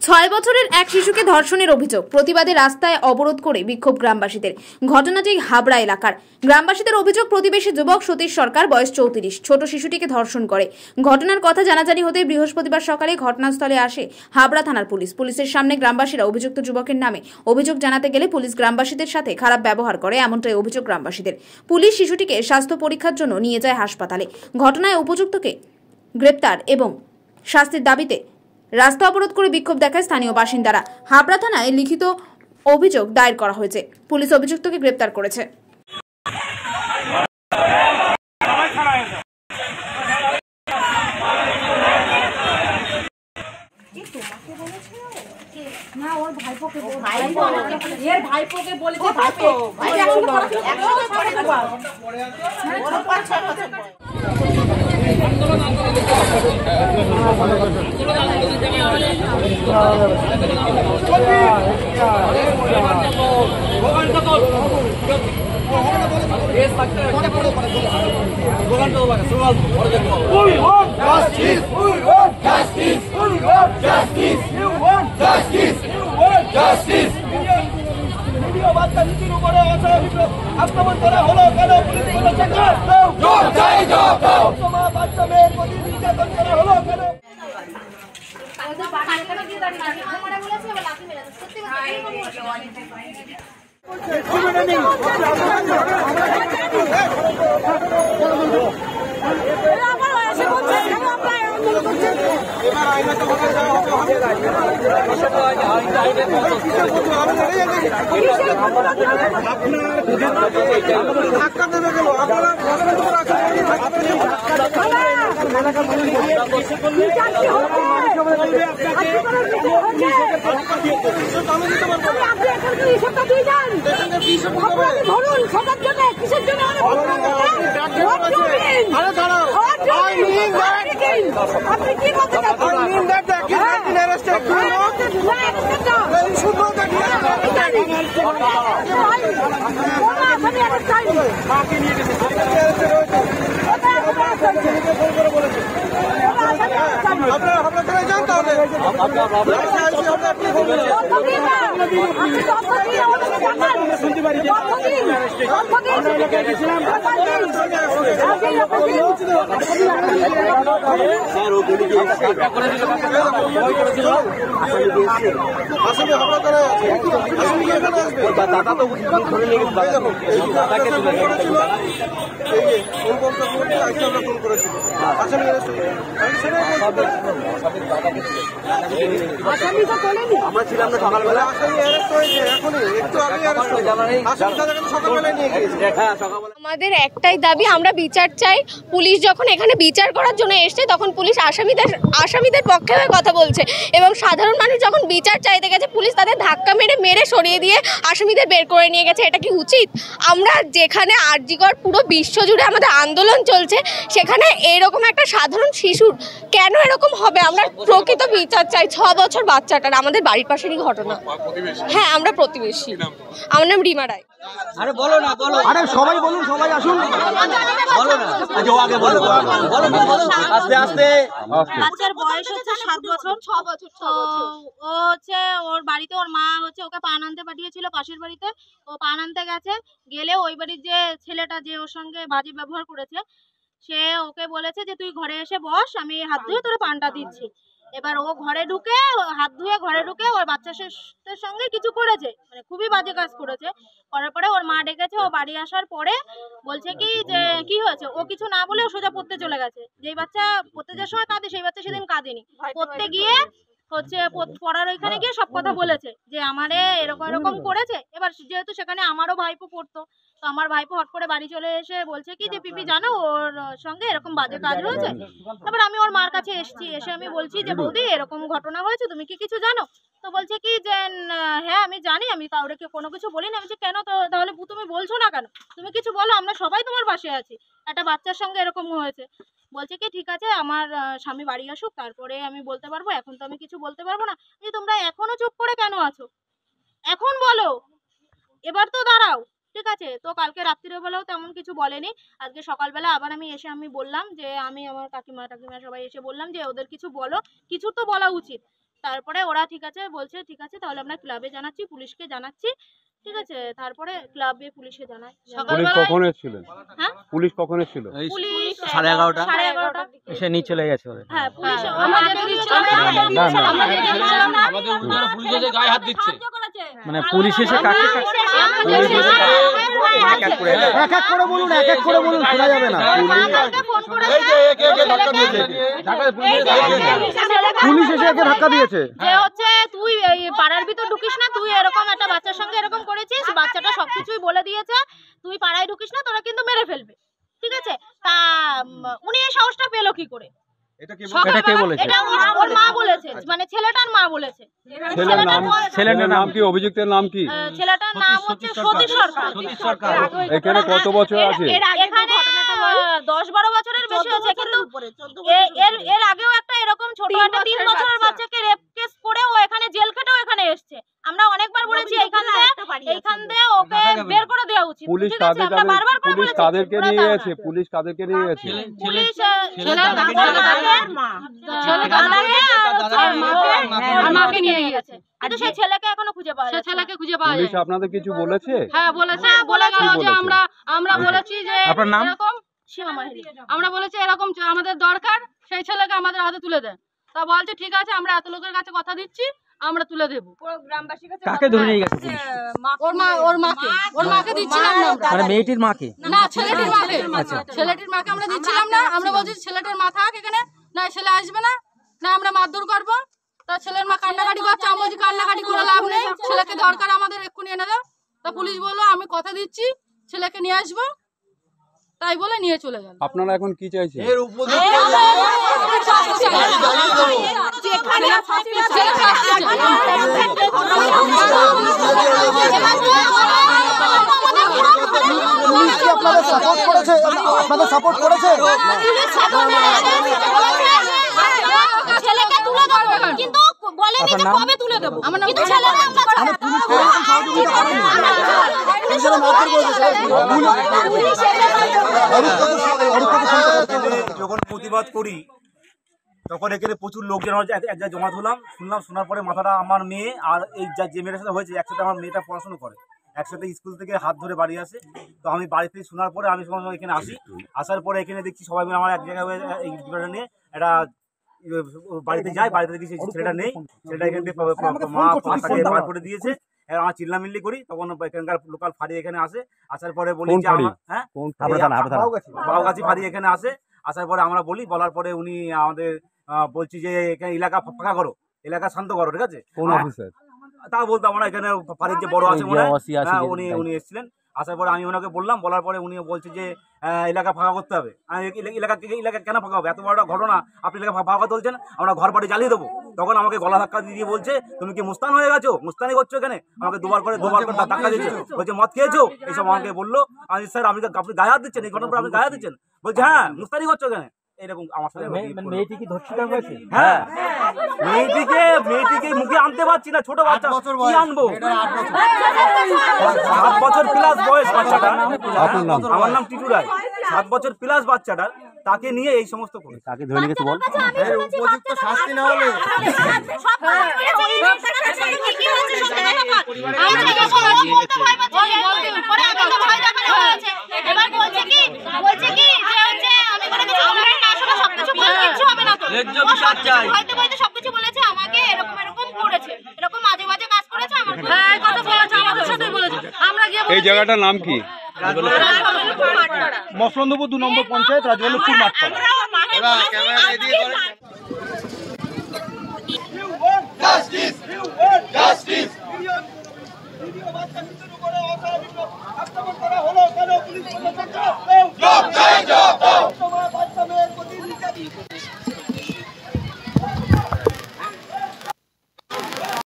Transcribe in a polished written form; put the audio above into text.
6 বছরের এক শিশুকে ধর্ষণের অভিযোগ, প্রতিবাদে রাস্তায় অবরোধ করে বিক্ষোভ গ্রামবাসীদের। ঘটনাটি হাবড়া এলাকার। গ্রামবাসীদের অভিযোগ, প্রতিবেশী যুবক সতীশ সরকার, বয়স 34, ছোট শিশুটিকে ধর্ষণ করে। ঘটনার কথা জানাজানি হতে বৃহস্পতিবার সকালে ঘটনাস্থলে আসে হাবড়া থানার পুলিশ। পুলিশের সামনে গ্রামবাসীরা অভিযুক্ত যুবকের নামে অভিযোগ জানাতে গেলে পুলিশ গ্রামবাসীদের সাথে খারাপ ব্যবহার করে, এমনটাই অভিযোগ গ্রামবাসীদের। পুলিশ শিশুটিকে স্বাস্থ্য পরীক্ষার জন্য নিয়ে যায় হাসপাতালে। ঘটনায় উপযুক্তকে গ্রেপ্তার এবং শাস্তির দাবিতে রাস্তা অবরোধ করে বিক্ষোভ দেখায় স্থানীয় বাসিন্দারা। হাবড়া থানায় লিখিত অভিযোগ দায়ের করা হয়েছে। পুলিশ অভিযুক্তকে গ্রেপ্তার করেছে। আক্রমণ করা হলো কেন? পুলিশ বলেছে জবাব দাও। বাচ্চা মেয়ের প্রতি নির্যাতন করা হলো কেন? আমরা ছিলাম না সকালবেলা, আমাদের একটাই দাবি, আমরা বিচার চাই। পুলিশ যখন এখানে বিচার করার জন্য এসছে তখন পুলিশ আসামিদের পক্ষে হয়ে কথা বলছে এবং সাধারণ মানুষ যখন বিচার চাইতে গেছে পুলিশ তাদের ধাক্কা মেরে সরিয়ে দিয়ে আসামিদের বের করে নিয়ে গেছে। এটা কি উচিত? আমরা যেখানে আরজিকর পুরো বিশ্বজুড়ে আমাদের আন্দোলন চলছে সেখানে এরকম একটা সাধারণ শিশুর কেন এরকম হবে? আমরা প্রকৃত বিচার চাই। 6 বছর বাচ্চাটার, আমাদের বাড়ির পাশেরই ঘটনা। হ্যাঁ, আমরা প্রতিবেশী। আমার নাম রিমা রায়। আরে বলো না, বলো। আরে সবাই বলুন, সবাই আসুন, বলো না। আচ্ছা, আগে বলো, আস্তে আস্তে। বাচ্চার বয়স হচ্ছে 7 বছর, 6 বছর। ও হচ্ছে ওর বাড়িতে, ওর মা হচ্ছে ওকে পান আনতে পাঠিয়েছিল পাশের বাড়িতে। ও পান আনতে গেলে ওই বাড়ির যে ছেলেটা যে ওর সঙ্গে বাজে ব্যবহার করেছে সে ওকে বলেছে যে তুই ঘরে এসে বস, আমি হাত ধুয়ে তোর পানটা দিচ্ছি। এবার ও ঘরে ঢুকে, হাত ধুয়ে ঘরে ঢুকে ওর বাচ্চাদের সঙ্গে কিছু করেছে, মানে খুবই বাজে কাজ করেছে। করার পরে ওর মা ডেকেছে। ও বাড়ি আসার পরে বলছে কি যে কি হয়েছে, ও কিছু না বলে ও সোজা পড়তে চলে গেছে। যেই বাচ্চা পড়তে যাওয়ার সময় কাঁদে সেই বাচ্চা সেদিন কাঁদেনি। পড়তে গিয়ে হচ্ছে পড়ার ওইখানে গিয়ে সব কথা বলেছে যে আমারে এরকম করেছে। এবার যেহেতু সেখানে আমারও ভাইপো পড়তো, তো আমার ভাইপো হট করে বাড়ি চলে এসে বলছে কি যে পিপি জানো ওর সঙ্গে এরকম বাজে কাজ হয়েছে। তারপর আমি ওর মার কাছে এসে আমি বলছি যে বৌদি এরকম ঘটনা হয়েছে, তুমি কি কিছু জানো? তো বলছে কি যে হ্যাঁ আমি জানি, আমি কাউরে কোনো কিছু বলিনি। আমি কেন? তো তাহলে তুমি বলছো না কেন? তুমি কিছু বলো, আমরা সবাই তোমার পাশে আছি। একটা বাচ্চার সঙ্গে এরকম হয়েছে। বলছে কি ঠিক আছে আমার স্বামী বাড়ি আসুক তারপরে আমি বলতে পারবো, এখন তো আমি কিছু বলতে পারবো না। যে তোমরা এখনো চুপ করে কেন আছো? এখন বলো, এবার তো দাঁড়াও। ঠিক আছে, তো কালকে রাত্রিবেলাও তেমন কিছু বলেনি। আজকে সকালবেলা আবার আমি বললাম যে আমি আমার কাকিমা সবাই এসে বললাম যে ওদের কিছু বলো, কিছু তো বলা উচিত। তারপরে ওরা ঠিক আছে বলছে, ঠিক আছে তাহলে আমরা ক্লাবে জানাচ্ছি, পুলিশকে জানাচ্ছি, ঠিক আছে। তারপরে ক্লাবে পুলিশে জানাই। পুলিশ কখন এসেছিলেন? হ্যাঁ, পুলিশ কখন এসেছিল? পুলিশ 11:30 এসে নিয়ে চলে গেছে ওদের। হ্যাঁ, পুলিশ আমাদের পুলিশের গায়ে হাত দিচ্ছে, মানে পুলিশ এসে কাকে এক এক করে বলুন, এক এক করে বলুন, শোনা যাবে না। এই যে একে একে ধাক্কা দিয়েছে, পুলিশ এসে একে ধাক্কা দিয়েছে। যে হচ্ছে তুই এই পাড়ার ভিতর ঢুকিস না, তুই এরকম একটা বাচ্চার সঙ্গে এরকম করেছিস, বাচ্চাটা সবকিছুই বলে দিয়েছে, তুই পাড়ায় ঢুকিস না, তোরা কিন্তু মেরে ফেলবে, ঠিক আছে। তা উনি এই সাহসটা পেলো কি করে? এটা কে বলেছে? এটা ওর মা বলেছে, মানে ছেলেটার মা বলেছে। ছেলেটার নাম কি? অভিযুক্তের নাম কি? ছেলেটার নাম হচ্ছে সতীশ সরকার। এখানে কত বছর আছে? এখানে 10-12 বছরের বেশি আছে, কিন্তু এর আগেও একটা এরকম ছোট একটা 3 বছরের বাচ্চাকে রেপ কেস করে ও এখানে জেল খেটেও এখানে এসেছে। আমরা অনেকবার বলেছি এইখান দিয়ে ওকে বের করে দেওয়া উচিত। পুলিশ কাদেরকে নিয়ে গেছে? পুলিশ কাদেরকে নিয়ে গেছে? পুলিশ মাকে নিয়ে গেছে, কিন্তু সেই ছেলেকে এখনো খুঁজে পাওয়া যাচ্ছে না। পুলিশ আপনাদের কিছু বলেছে? হ্যাঁ বলে গেল যে আমরা বলেছি যে আপনার নাম? এরকম সীমা মাহিরি, আমরা বলেছি এরকম আমাদের দরকার, সেই ছেলেকে আমাদের হাতে তুলে দেন। তা বলছে ঠিক আছে, আমরা এত লোকের কাছে কথা দিচ্ছি, আমরা তুলে দেবো। কাকে ধরে নিয়ে গেছে পুলিশ? ওর মাকে দিচ্ছিলাম না আমরা। মানে মেয়েটির মাকে না, ছেলেটির মাকে আমরা দিচ্ছিলাম না। আমরা বলছি ছেলেটার মা থাক এখানে, না ছেলে আসবে না, না আমরা মারধর করবো। তা ছেলের মা কান্নাকাটি করছে, আমি বলছি কান্নাকাটি করে লাভ নেই, ছেলেকে দরকার আমাদের এক্ষুনি এনে দাও। তা পুলিশ বললো আমি কথা দিচ্ছি ছেলেকে নিয়ে আসবো, তাই বলে নিয়ে চলে গেল। আপনারা এখন কি চাইছেন? আপনাদের সাপোর্ট করেছে? ছেলেকে তুলে দেবো, কিন্তু বলেনি যে কবে তুলে দেবো, কিন্তু ছেলেরা যখন প্রতিবাদ করি তখন এখানে প্রচুর লোকজন হচ্ছে, এক জায়গায় জমা হলাম, শোনার পরে মাথাটা আমার মেয়ে আর এই যে মেয়ের সাথে হয়েছে একসাথে, আমার মেয়েটা পড়াশোনা করে, একসাথে স্কুল থেকে হাত ধরে বাড়ি আসে। তো আমি বাড়িতে শোনার পরে আমি সময় এখানে আসি, আসার পরে এখানে দেখছি সবাই মিলে আমার এক জায়গায় এই বিষয়টা নিয়ে একটা বাড়িতে যাই, বাড়িতে দেখি ছেলেটা নেই, ছেলেটা এখান থেকে মা বার করে দিয়েছে। আমার চিল্লামিল্লি করি, তখন এখানকার লোকাল ফাঁড়ি এখানে আসে, আসার পরে বলি যে হ্যাঁ বাউগাছি ফাঁড়ি এখানে আসে, আসার পরে আমরা বলি, বলার পরে উনি আমাদের বলছি যে এখানে এলাকা ফাঁকা করো, এলাকা শান্ত করো, ঠিক আছে। তা বলতাম না, এখানে ফাঁড়ির যে বড় আছে মনে হয় উনি এসেছিলেন। আসার পরে আমি ওনাকে বললাম, বলার পরে উনি বলছে যে এলাকা ফাঁকা করতে হবে। এলাকা কেন ফাঁকা হবে? এত বড় একটা ঘটনা, আপনি এলাকা ফাঁকা তুলছেন, আমরা ঘর বাড়ি জ্বালিয়ে দেবো। তখন আমাকে গলা ধাক্কা দিয়ে বলছে তুমি কি মুস্তান হয়ে গেছো, মুস্তানি করছো এখানে? আমাকে দুবার করে ধাক্কা দিচ্ছে, বলছে মদ খেয়েছো, এইসব আমাকে বললো। আমি স্যার আপনি গায়ে হাত দিচ্ছেন, এই ঘটনার পর আপনি গায়ে হাত দিচ্ছেন? বলছে হ্যাঁ মুস্তানি করছো এখানে, এরকম আমার সাথে। মেয়েটি কি ধর্ষিত হয়েছে? হ্যাঁ, মেয়েটিকে মুখে আনতে পারছি না, ছোট বাচ্চা কি আনবো? 7 বছর প্লাস বয়স বাচ্চাটা। আমার নাম টিটু রায়। 7 বছর প্লাস বাচ্চাটা, তাকে নিয়ে এই সমস্ত করে তাকে ধরে নিয়ে গেছে। বল উপযুক্ত শাস্তি না হলে সবকিছু বলেছে আমাকে, এরকম করেছে, এরকম মাঝে মাঝে কাজ করেছে, আমাদের সাথে বলেছে। আমরা গিয়ে এই জায়গাটার নাম কি? মসলন্দপুর 2 নম্বর পঞ্চায়েত, রাজবল্লভপুর মাঠপাড়া।